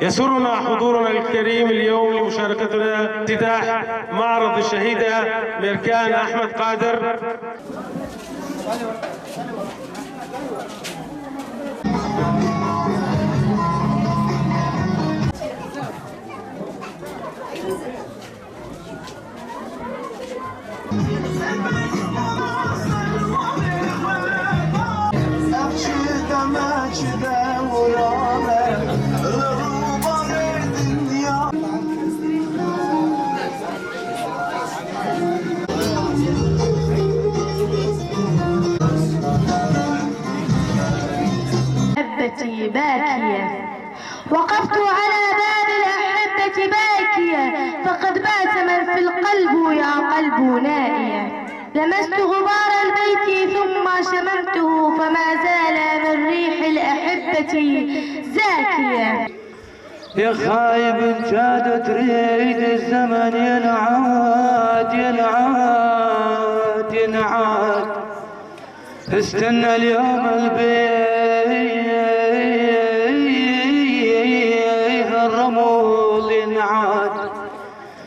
يسرنا حضورنا الكريم اليوم لمشاركتنا افتتاح معرض الشهيدة ميركان أحمد قادر. باكية وقفت على باب الأحبة باكية، فقد بات من في القلب يا قلب نائية. لمست غبار البيت ثم شممته، فما زال من ريح الأحبة زاكية. يا خايب جاد تريد الزمن ينعاد ينعاد ينعاد، استنى اليوم البيت